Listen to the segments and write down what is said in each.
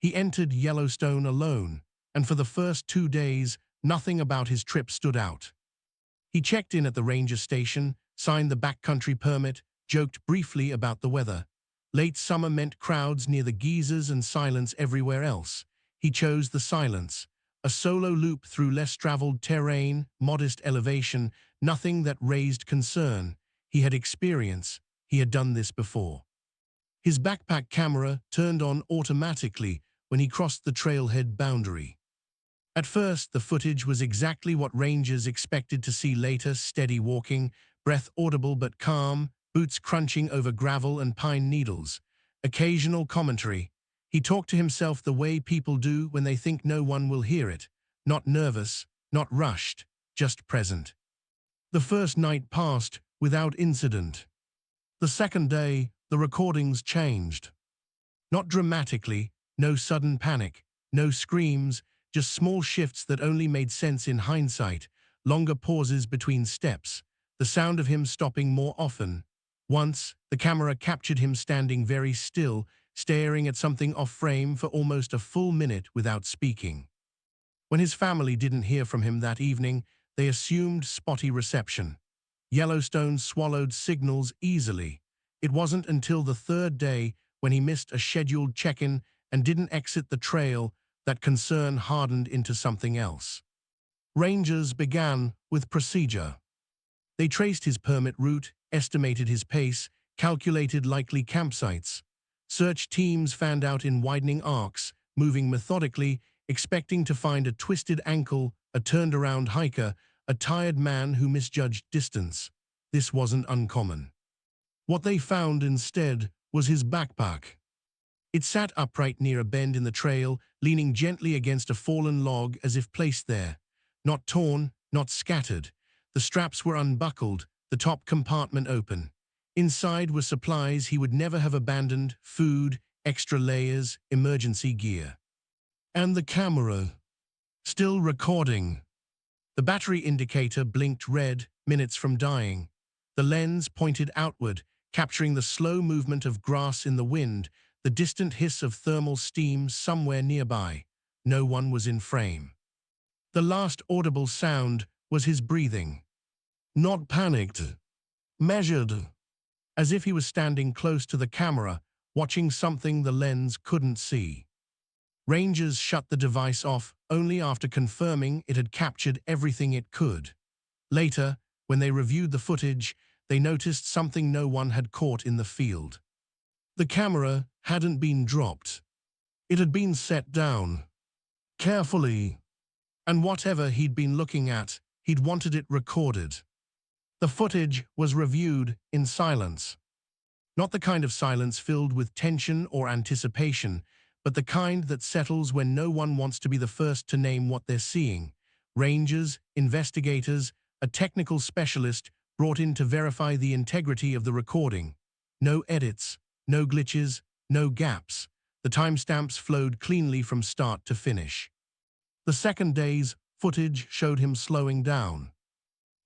He entered Yellowstone alone, and for the first 2 days, nothing about his trip stood out. He checked in at the ranger station, signed the backcountry permit, joked briefly about the weather. Late summer meant crowds near the geysers and silence everywhere else. He chose the silence. A solo loop through less traveled terrain, modest elevation, nothing that raised concern. He had experience. He had done this before. His backpack camera turned on automatically when he crossed the trailhead boundary. At first, the footage was exactly what rangers expected to see later: steady walking, breath audible but calm, boots crunching over gravel and pine needles. Occasional commentary. He talked to himself the way people do when they think no one will hear it. Not nervous, not rushed, just present. The first night passed without incident. The second day, the recordings changed. Not dramatically, no sudden panic, no screams, just small shifts that only made sense in hindsight, longer pauses between steps, the sound of him stopping more often. Once, the camera captured him standing very still, staring at something off-frame for almost a full minute without speaking. When his family didn't hear from him that evening, they assumed spotty reception. Yellowstone swallowed signals easily. It wasn't until the third day, when he missed a scheduled check-in and didn't exit the trail, that concern hardened into something else. Rangers began with procedure. They traced his permit route, estimated his pace, calculated likely campsites. Search teams fanned out in widening arcs, moving methodically, expecting to find a twisted ankle, a turned-around hiker, a tired man who misjudged distance. This wasn't uncommon. What they found instead was his backpack. It sat upright near a bend in the trail, leaning gently against a fallen log as if placed there. Not torn, not scattered. The straps were unbuckled, the top compartment open. Inside were supplies he would never have abandoned: food, extra layers, emergency gear. And the camera. Still recording. The battery indicator blinked red, minutes from dying. The lens pointed outward, capturing the slow movement of grass in the wind, the distant hiss of thermal steam somewhere nearby. No one was in frame. The last audible sound was his breathing. Not panicked. Measured. As if he was standing close to the camera, watching something the lens couldn't see. Rangers shut the device off only after confirming it had captured everything it could. Later, when they reviewed the footage, they noticed something no one had caught in the field. The camera hadn't been dropped. It had been set down. Carefully. And whatever he'd been looking at, he'd wanted it recorded. The footage was reviewed in silence. Not the kind of silence filled with tension or anticipation, but the kind that settles when no one wants to be the first to name what they're seeing. Rangers, investigators, a technical specialist brought in to verify the integrity of the recording. No edits, no glitches, no gaps. The timestamps flowed cleanly from start to finish. The second day's footage showed him slowing down.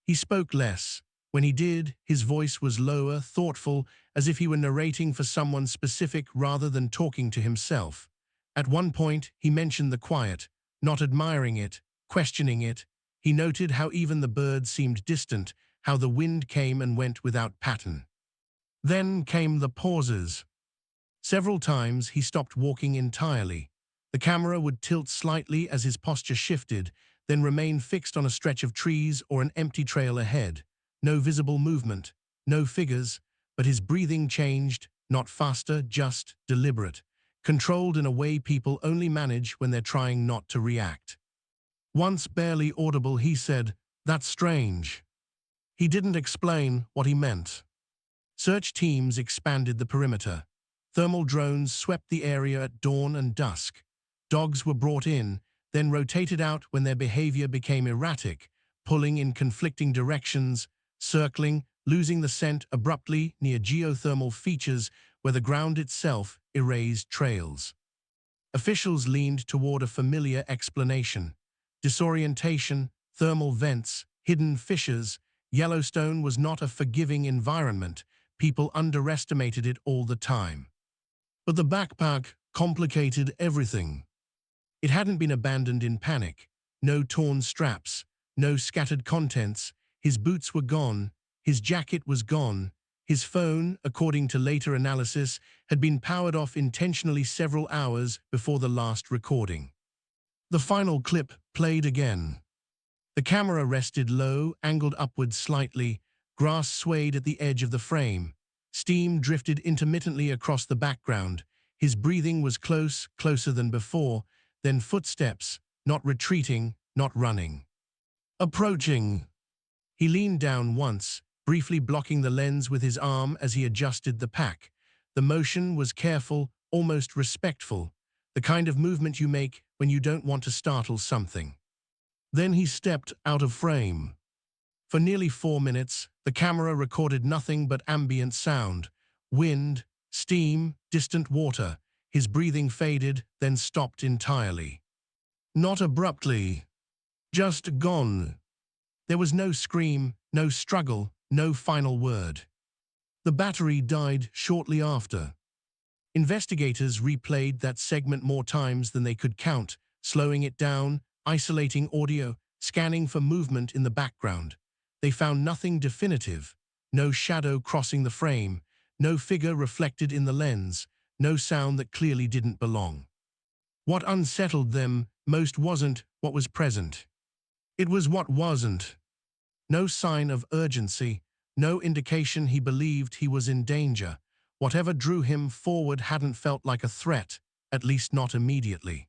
He spoke less. When he did, his voice was lower, thoughtful, as if he were narrating for someone specific rather than talking to himself. At one point, he mentioned the quiet, not admiring it, questioning it. He noted how even the birds seemed distant, how the wind came and went without pattern. Then came the pauses. Several times he stopped walking entirely. The camera would tilt slightly as his posture shifted, then remain fixed on a stretch of trees or an empty trail ahead. No visible movement, no figures, but his breathing changed, not faster, just deliberate, controlled in a way people only manage when they're trying not to react. Once barely audible, he said, "That's strange." He didn't explain what he meant. Search teams expanded the perimeter. Thermal drones swept the area at dawn and dusk. Dogs were brought in, then rotated out when their behavior became erratic, pulling in conflicting directions, circling, losing the scent abruptly near geothermal features where the ground itself erased trails. Officials leaned toward a familiar explanation. Disorientation, thermal vents, hidden fissures. Yellowstone was not a forgiving environment. People underestimated it all the time. But the backpack complicated everything. It hadn't been abandoned in panic. No torn straps, no scattered contents. His boots were gone, his jacket was gone. His phone, according to later analysis, had been powered off intentionally several hours before the last recording. The final clip played again. The camera rested low, angled upwards slightly. Grass swayed at the edge of the frame. Steam drifted intermittently across the background. His breathing was close, closer than before. Then footsteps, not retreating, not running. Approaching. He leaned down once, briefly blocking the lens with his arm as he adjusted the pack. The motion was careful, almost respectful, the kind of movement you make when you don't want to startle something. Then he stepped out of frame. For nearly 4 minutes, the camera recorded nothing but ambient sound. Wind, steam, distant water. His breathing faded, then stopped entirely. Not abruptly. Just gone. There was no scream, no struggle, no final word. The battery died shortly after. Investigators replayed that segment more times than they could count, slowing it down, isolating audio, scanning for movement in the background. They found nothing definitive. No shadow crossing the frame, no figure reflected in the lens, no sound that clearly didn't belong. What unsettled them most wasn't what was present. It was what wasn't. No sign of urgency, no indication he believed he was in danger. Whatever drew him forward hadn't felt like a threat, at least not immediately.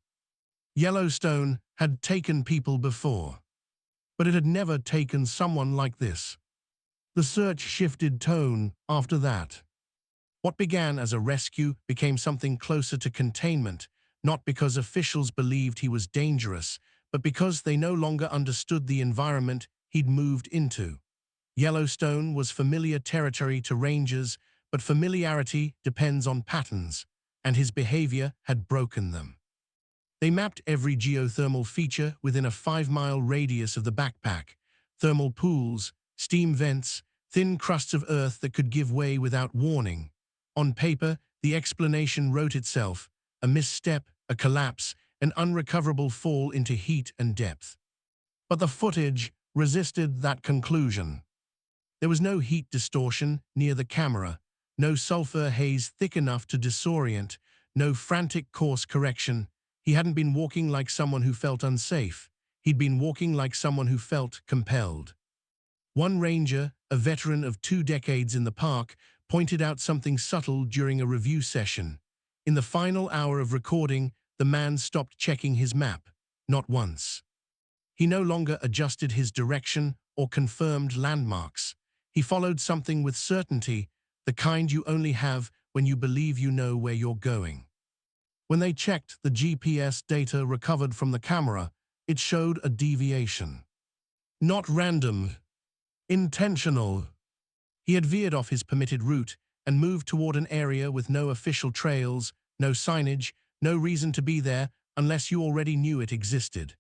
Yellowstone had taken people before, but it had never taken someone like this. The search shifted tone after that. What began as a rescue became something closer to containment, not because officials believed he was dangerous, but because they no longer understood the environment he'd moved into. Yellowstone was familiar territory to rangers, but familiarity depends on patterns, and his behavior had broken them. They mapped every geothermal feature within a 5-mile radius of the backpack: thermal pools, steam vents, thin crusts of earth that could give way without warning. On paper, the explanation wrote itself: a misstep, a collapse, an unrecoverable fall into heat and depth. But the footage resisted that conclusion. There was no heat distortion near the camera, no sulfur haze thick enough to disorient, no frantic course correction. He hadn't been walking like someone who felt unsafe. He'd been walking like someone who felt compelled. One ranger, a veteran of 2 decades in the park, pointed out something subtle during a review session. In the final hour of recording, the man stopped checking his map, not once. He no longer adjusted his direction or confirmed landmarks. He followed something with certainty, the kind you only have when you believe you know where you're going. When they checked the GPS data recovered from the camera, it showed a deviation. Not random, intentional. He had veered off his permitted route and moved toward an area with no official trails, no signage, no reason to be there unless you already knew it existed.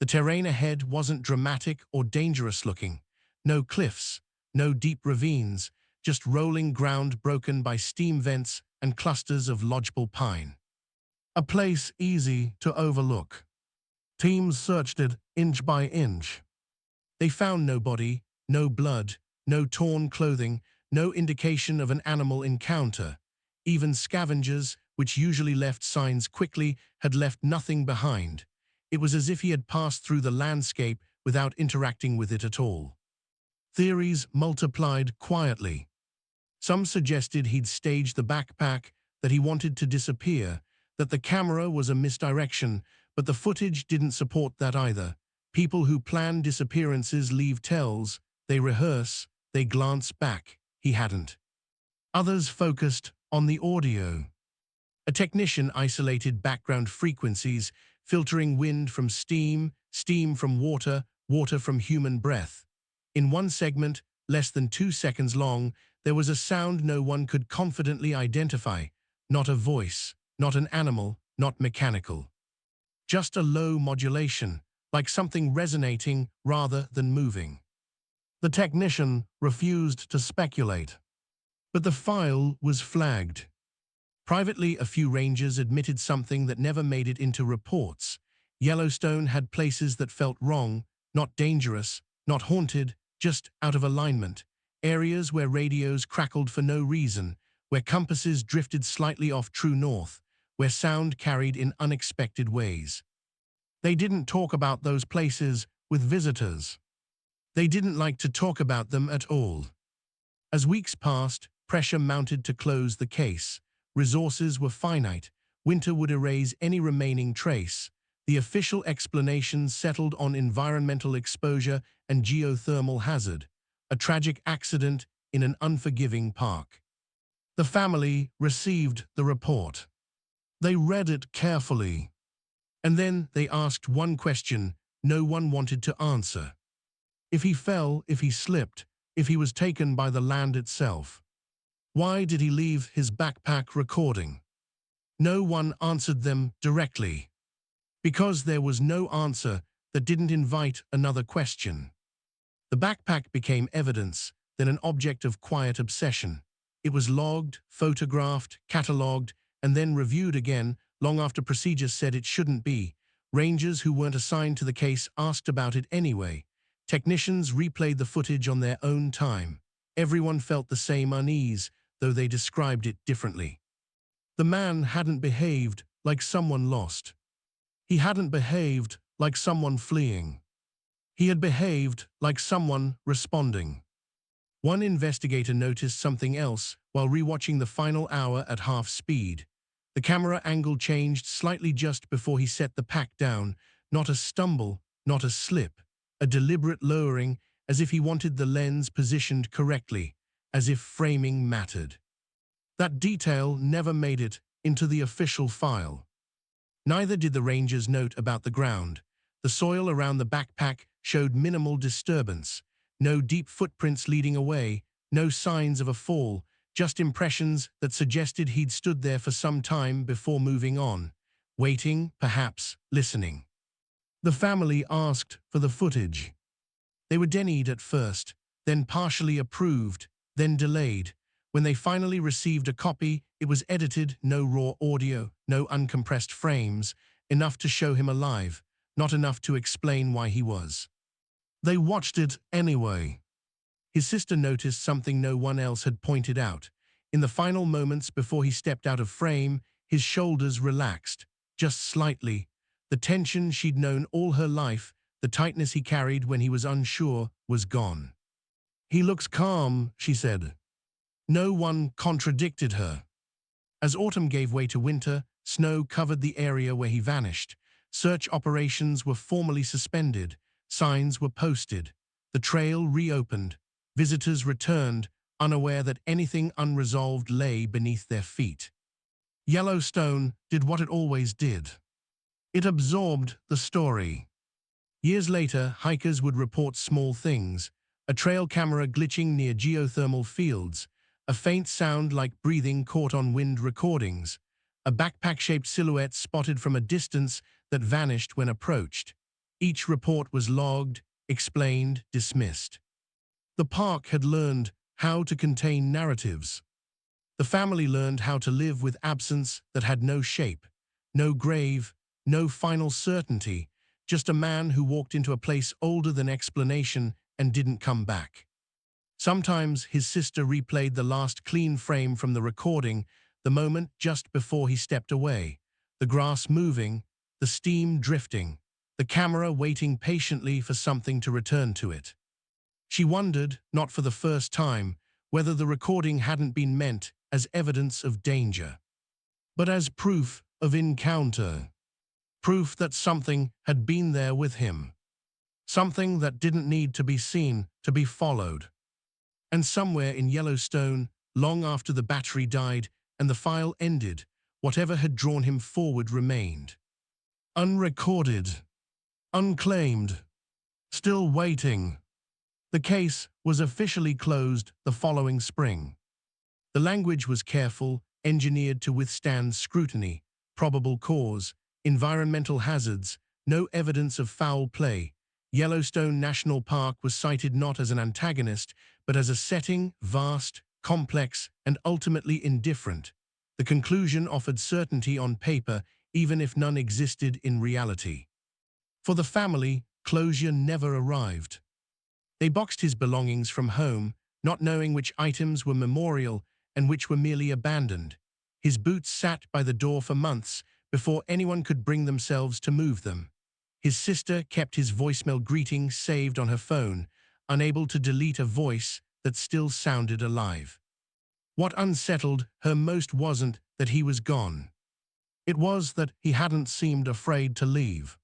The terrain ahead wasn't dramatic or dangerous looking. No cliffs, no deep ravines, just rolling ground broken by steam vents and clusters of lodgepole pine. A place easy to overlook. Teams searched it inch by inch. They found no body, no blood, no torn clothing, no indication of an animal encounter. Even scavengers, which usually left signs quickly, had left nothing behind. It was as if he had passed through the landscape without interacting with it at all. Theories multiplied quietly. Some suggested he'd staged the backpack, that he wanted to disappear, that the camera was a misdirection, but the footage didn't support that either. People who plan disappearances leave tells, they rehearse, they glance back. He hadn't. Others focused on the audio. A technician isolated background frequencies, filtering wind from steam, steam from water, water from human breath. In one segment, less than 2 seconds long, there was a sound no one could confidently identify. Not a voice, not an animal, not mechanical. Just a low modulation, like something resonating rather than moving. The technician refused to speculate. But the file was flagged. Privately, a few rangers admitted something that never made it into reports. Yellowstone had places that felt wrong, not dangerous, not haunted, just out of alignment. Areas where radios crackled for no reason, where compasses drifted slightly off true north, where sound carried in unexpected ways. They didn't talk about those places with visitors. They didn't like to talk about them at all. As weeks passed, pressure mounted to close the case. Resources were finite. Winter would erase any remaining trace. The official explanations settled on environmental exposure and geothermal hazard, a tragic accident in an unforgiving park. The family received the report. They read it carefully. And then they asked one question no one wanted to answer. If he fell, if he slipped, if he was taken by the land itself. Why did he leave his backpack recording? No one answered them directly. Because there was no answer that didn't invite another question. The backpack became evidence, then an object of quiet obsession. It was logged, photographed, catalogued, and then reviewed again long after procedures said it shouldn't be. Rangers who weren't assigned to the case asked about it anyway. Technicians replayed the footage on their own time. Everyone felt the same unease, though they described it differently. The man hadn't behaved like someone lost. He hadn't behaved like someone fleeing. He had behaved like someone responding. One investigator noticed something else while rewatching the final hour at half speed. The camera angle changed slightly just before he set the pack down, not a stumble, not a slip, a deliberate lowering, as if he wanted the lens positioned correctly, as if framing mattered. That detail never made it into the official file. Neither did the ranger's note about the ground. The soil around the backpack showed minimal disturbance, no deep footprints leading away, no signs of a fall, just impressions that suggested he'd stood there for some time before moving on, waiting, perhaps listening. The family asked for the footage. They were denied at first, then partially approved, then delayed. When they finally received a copy, it was edited, no raw audio, no uncompressed frames, enough to show him alive, not enough to explain why he was. They watched it anyway. His sister noticed something no one else had pointed out. In the final moments before he stepped out of frame, his shoulders relaxed, just slightly. The tension she'd known all her life, the tightness he carried when he was unsure, was gone. "He looks calm," she said. No one contradicted her. As autumn gave way to winter, snow covered the area where he vanished. Search operations were formally suspended. Signs were posted. The trail reopened. Visitors returned, unaware that anything unresolved lay beneath their feet. Yellowstone did what it always did. It absorbed the story. Years later, hikers would report small things: a trail camera glitching near geothermal fields, a faint sound like breathing caught on wind recordings, a backpack-shaped silhouette spotted from a distance that vanished when approached. Each report was logged, explained, dismissed. The park had learned how to contain narratives. The family learned how to live with absence that had no shape, no grave, no final certainty, just a man who walked into a place older than explanation and didn't come back. Sometimes his sister replayed the last clean frame from the recording, the moment just before he stepped away, the grass moving, the steam drifting, the camera waiting patiently for something to return to it. She wondered, not for the first time, whether the recording hadn't been meant as evidence of danger, but as proof of encounter. Proof that something had been there with him. Something that didn't need to be seen to be followed. And somewhere in Yellowstone, long after the battery died and the file ended, whatever had drawn him forward remained. Unrecorded. Unclaimed. Still waiting. The case was officially closed the following spring. The language was careful, engineered to withstand scrutiny, probable cause, environmental hazards, no evidence of foul play. Yellowstone National Park was cited not as an antagonist, but as a setting, vast, complex, and ultimately indifferent. The conclusion offered certainty on paper, even if none existed in reality. For the family, closure never arrived. They boxed his belongings from home, not knowing which items were memorial and which were merely abandoned. His boots sat by the door for months before anyone could bring themselves to move them. His sister kept his voicemail greeting saved on her phone, unable to delete a voice that still sounded alive. What unsettled her most wasn't that he was gone. It was that he hadn't seemed afraid to leave.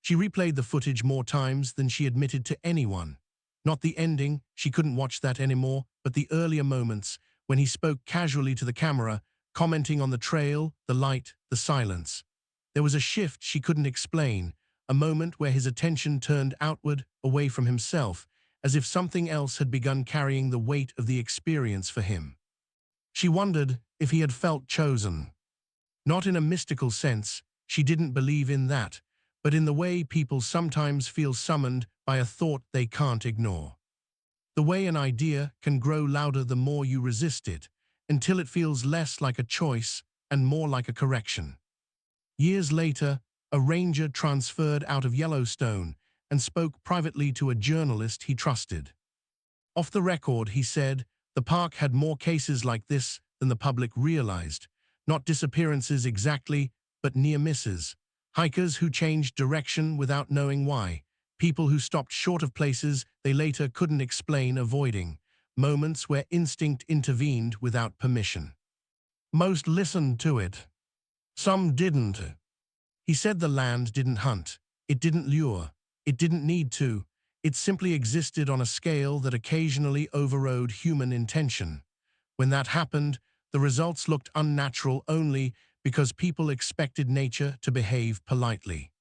She replayed the footage more times than she admitted to anyone. Not the ending, she couldn't watch that anymore, but the earlier moments when he spoke casually to the camera, commenting on the trail, the light, the silence. There was a shift she couldn't explain, a moment where his attention turned outward, away from himself, as if something else had begun carrying the weight of the experience for him. She wondered if he had felt chosen. Not in a mystical sense, she didn't believe in that, but in the way people sometimes feel summoned by a thought they can't ignore. The way an idea can grow louder the more you resist it, until it feels less like a choice and more like a correction. Years later, a ranger transferred out of Yellowstone and spoke privately to a journalist he trusted. Off the record, he said, the park had more cases like this than the public realized. Not disappearances exactly, but near misses. Hikers who changed direction without knowing why. People who stopped short of places they later couldn't explain avoiding. Moments where instinct intervened without permission. Most listened to it. Some didn't. He said the land didn't hunt. It didn't lure. It didn't need to. It simply existed on a scale that occasionally overrode human intention. When that happened, the results looked unnatural only because people expected nature to behave politely.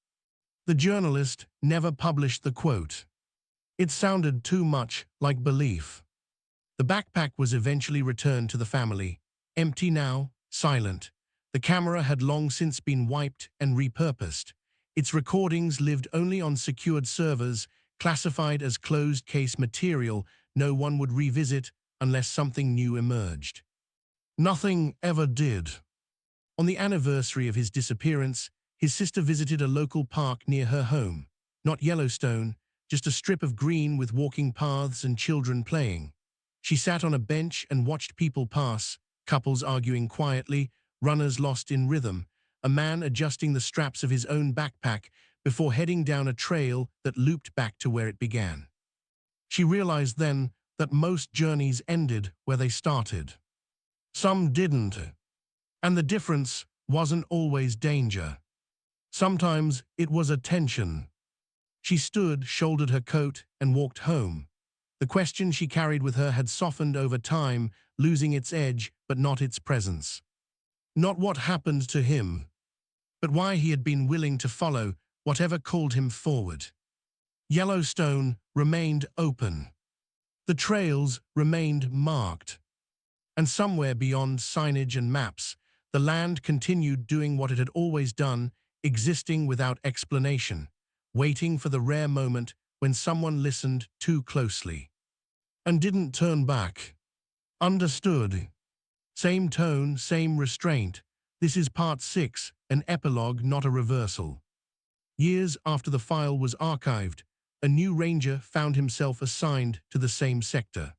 The journalist never published the quote. It sounded too much like belief. The backpack was eventually returned to the family, empty now, silent. The camera had long since been wiped and repurposed. Its recordings lived only on secured servers, classified as closed-case material no one would revisit unless something new emerged. Nothing ever did. On the anniversary of his disappearance, his sister visited a local park near her home. Not Yellowstone, just a strip of green with walking paths and children playing. She sat on a bench and watched people pass, couples arguing quietly, runners lost in rhythm, a man adjusting the straps of his own backpack before heading down a trail that looped back to where it began. She realized then that most journeys ended where they started. Some didn't. And the difference wasn't always danger. Sometimes it was attention. She stood, shouldered her coat, and walked home. The question she carried with her had softened over time, losing its edge but not its presence. Not what happened to him, but why he had been willing to follow whatever called him forward. Yellowstone remained open. The trails remained marked. And somewhere beyond signage and maps, the land continued doing what it had always done, existing without explanation, waiting for the rare moment when someone listened too closely. And didn't turn back. Understood. Same tone, same restraint. This is part 6, an epilogue, not a reversal. Years after the file was archived, a new ranger found himself assigned to the same sector.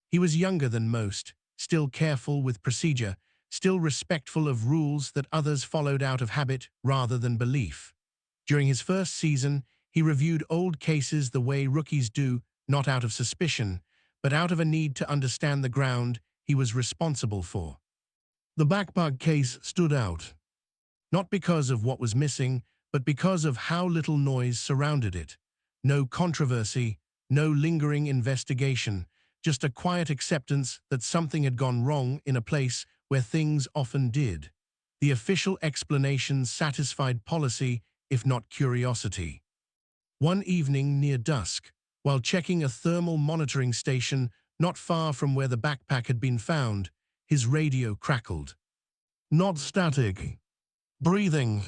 He was younger than most, still careful with procedure, still respectful of rules that others followed out of habit rather than belief. During his first season, he reviewed old cases the way rookies do, not out of suspicion, but out of a need to understand the ground he was responsible for. The backpack case stood out, not because of what was missing, but because of how little noise surrounded it. No controversy, no lingering investigation, just a quiet acceptance that something had gone wrong in a place where things often did. The official explanation satisfied policy, if not curiosity. One evening near dusk, while checking a thermal monitoring station not far from where the backpack had been found, his radio crackled. Not static. Breathing.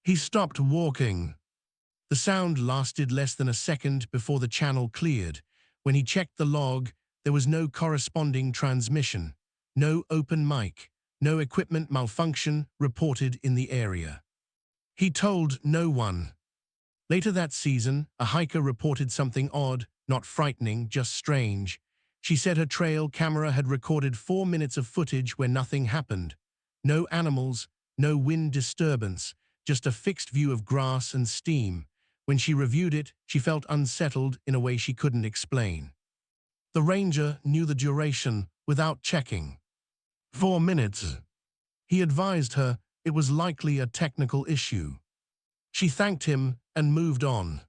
He stopped walking. The sound lasted less than a second before the channel cleared. When he checked the log, there was no corresponding transmission, no open mic, no equipment malfunction reported in the area. He told no one. Later that season, a hiker reported something odd, not frightening, just strange. She said her trail camera had recorded 4 minutes of footage where nothing happened. No animals, no wind disturbance, just a fixed view of grass and steam. When she reviewed it, she felt unsettled in a way she couldn't explain. The ranger knew the duration without checking. 4 minutes. He advised her it was likely a technical issue. She thanked him and moved on.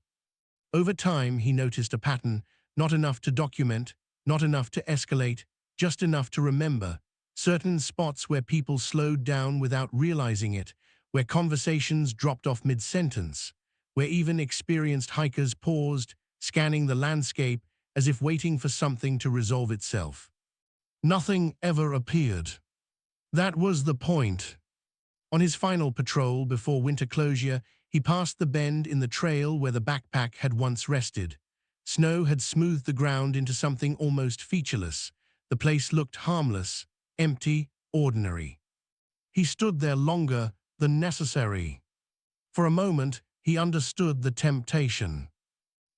Over time, he noticed a pattern, not enough to document, not enough to escalate, just enough to remember. Certain spots where people slowed down without realizing it, where conversations dropped off mid-sentence, where even experienced hikers paused, scanning the landscape as if waiting for something to resolve itself. Nothing ever appeared. That was the point. On his final patrol before winter closure, he passed the bend in the trail where the backpack had once rested. Snow had smoothed the ground into something almost featureless. The place looked harmless, empty, ordinary. He stood there longer than necessary. For a moment, he understood the temptation.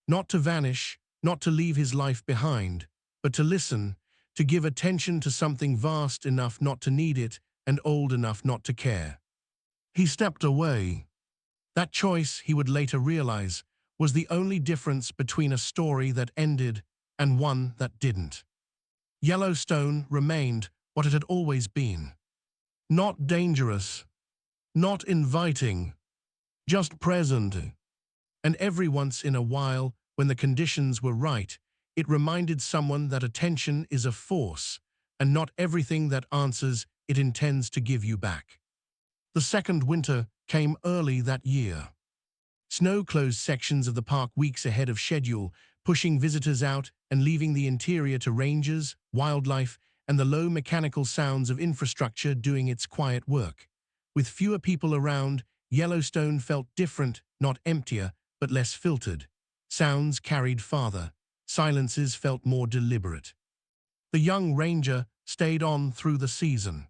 Not to vanish, not to leave his life behind, but to listen, to give attention to something vast enough not to need it and old enough not to care. He stepped away. That choice, he would later realize, was the only difference between a story that ended and one that didn't. Yellowstone remained what it had always been. Not dangerous, not inviting, just present. And every once in a while, when the conditions were right, it reminded someone that attention is a force, and not everything that answers it intends to give you back. The second winter came early that year. Snow closed sections of the park weeks ahead of schedule, pushing visitors out and leaving the interior to rangers, wildlife, and the low mechanical sounds of infrastructure doing its quiet work. With fewer people around, Yellowstone felt different, not emptier, but less filtered. Sounds carried farther. Silences felt more deliberate. The young ranger stayed on through the season.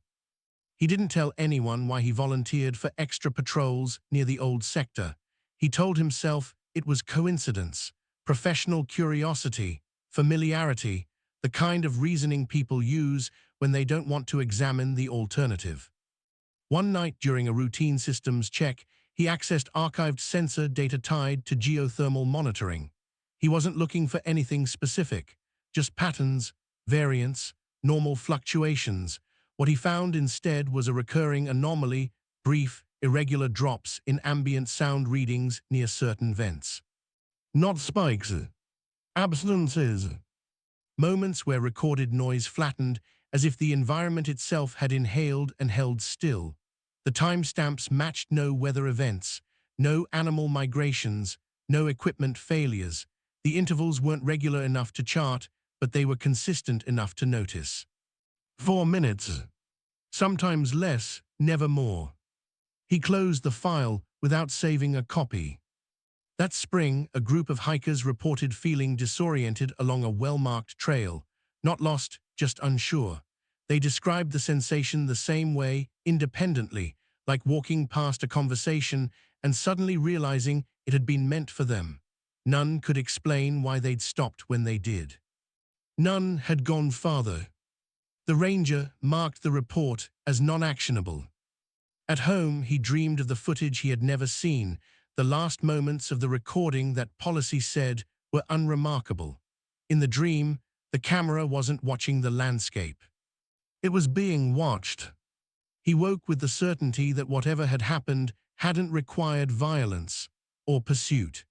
He didn't tell anyone why he volunteered for extra patrols near the old sector. He told himself it was coincidence, professional curiosity, familiarity, the kind of reasoning people use when they don't want to examine the alternative. One night during a routine systems check, he accessed archived sensor data tied to geothermal monitoring. He wasn't looking for anything specific, just patterns, variance, normal fluctuations. What he found instead was a recurring anomaly, brief, irregular drops in ambient sound readings near certain vents. Not spikes, absences. Moments where recorded noise flattened as if the environment itself had inhaled and held still. The timestamps matched no weather events, no animal migrations, no equipment failures. The intervals weren't regular enough to chart, but they were consistent enough to notice. 4 minutes. Sometimes less, never more. He closed the file without saving a copy. That spring, a group of hikers reported feeling disoriented along a well-marked trail. Not lost, just unsure. They described the sensation the same way, independently, like walking past a conversation and suddenly realizing it had been meant for them. None could explain why they'd stopped when they did. None had gone farther. The ranger marked the report as non-actionable. At home, he dreamed of the footage he had never seen, the last moments of the recording that policy said were unremarkable. In the dream, the camera wasn't watching the landscape. It was being watched. He woke with the certainty that whatever had happened hadn't required violence, or pursuit,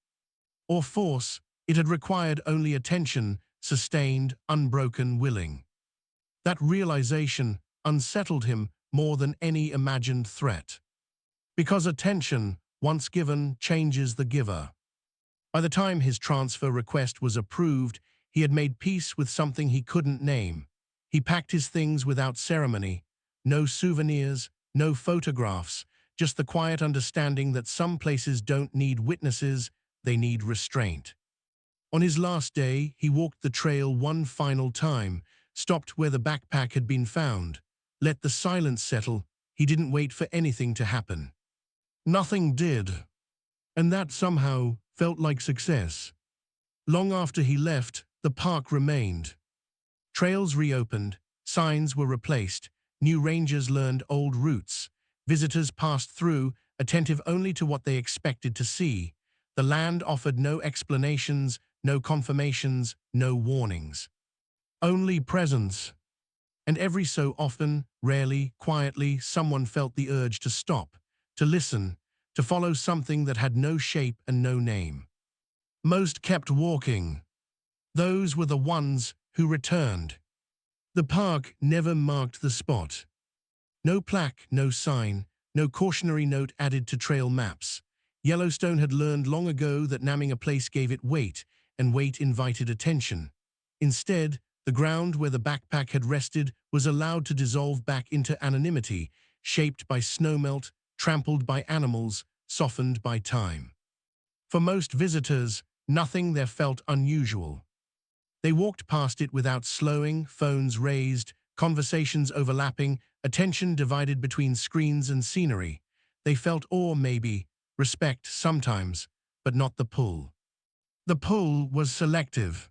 or force. It had required only attention, sustained, unbroken willing. That realization unsettled him more than any imagined threat. Because attention, once given, changes the giver. By the time his transfer request was approved, he had made peace with something he couldn't name. He packed his things without ceremony. No souvenirs, no photographs, just the quiet understanding that some places don't need witnesses, they need restraint. On his last day, he walked the trail one final time, stopped where the backpack had been found. let the silence settle. He didn't wait for anything to happen. Nothing did. And that somehow felt like success. Long after he left, the park remained. Trails reopened, signs were replaced, new rangers learned old routes. Visitors passed through, attentive only to what they expected to see. The land offered no explanations, no confirmations, no warnings. Only presence. And every so often, rarely, quietly, someone felt the urge to stop, to listen, to follow something that had no shape and no name. Most kept walking. Those were the ones who returned. The park never marked the spot. No plaque, no sign, no cautionary note added to trail maps. Yellowstone had learned long ago that naming a place gave it weight, and weight invited attention. Instead, the ground where the backpack had rested was allowed to dissolve back into anonymity, shaped by snowmelt, trampled by animals, softened by time. For most visitors, nothing there felt unusual. They walked past it without slowing, phones raised, conversations overlapping, attention divided between screens and scenery. They felt awe maybe, respect sometimes, but not the pull. The pull was selective.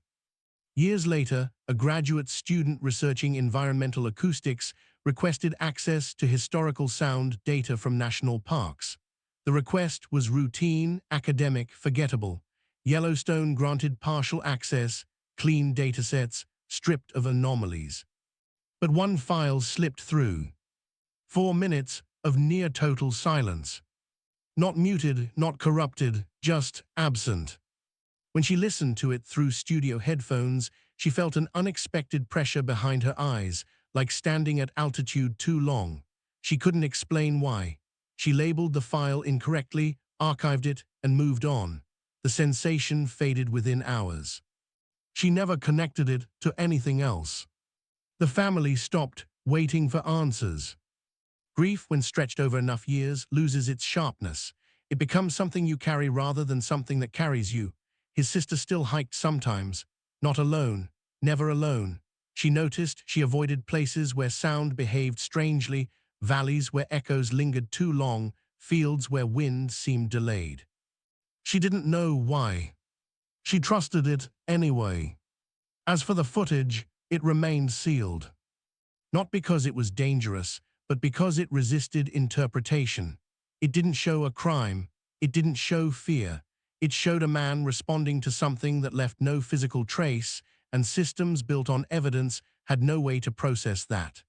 Years later, a graduate student researching environmental acoustics requested access to historical sound data from national parks. The request was routine, academic, forgettable. Yellowstone granted partial access, clean datasets, stripped of anomalies. But one file slipped through. 4 minutes of near-total silence. Not muted, not corrupted, just absent. When she listened to it through studio headphones, she felt an unexpected pressure behind her eyes, like standing at altitude too long. She couldn't explain why. She labeled the file incorrectly, archived it, and moved on. The sensation faded within hours. She never connected it to anything else. The family stopped waiting for answers. Grief, when stretched over enough years, loses its sharpness. It becomes something you carry rather than something that carries you. His sister still hiked sometimes. Not alone. Never alone. She noticed she avoided places where sound behaved strangely, valleys where echoes lingered too long, fields where wind seemed delayed. She didn't know why. She trusted it anyway. As for the footage, it remained sealed. Not because it was dangerous, but because it resisted interpretation. It didn't show a crime. It didn't show fear. It showed a man responding to something that left no physical trace, and systems built on evidence had no way to process that.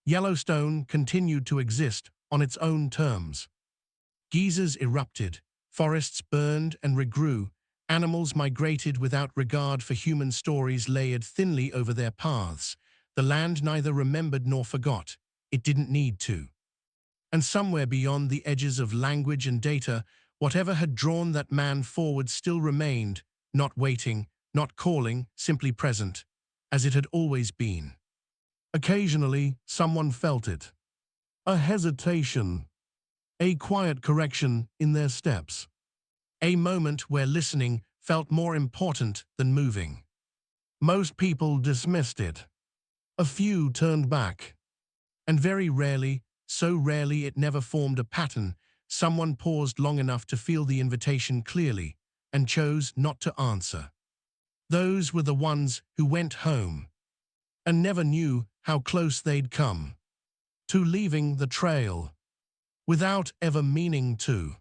Yellowstone continued to exist on its own terms. Geysers erupted, forests burned and regrew, animals migrated without regard for human stories layered thinly over their paths. The land neither remembered nor forgot. It didn't need to. And somewhere beyond the edges of language and data, whatever had drawn that man forward still remained, not waiting, not calling, simply present, as it had always been. Occasionally, someone felt it. A hesitation. A quiet correction in their steps. A moment where listening felt more important than moving. Most people dismissed it. A few turned back. And very rarely, so rarely it never formed a pattern, someone paused long enough to feel the invitation clearly and chose not to answer. Those were the ones who went home and never knew how close they'd come to leaving the trail without ever meaning to.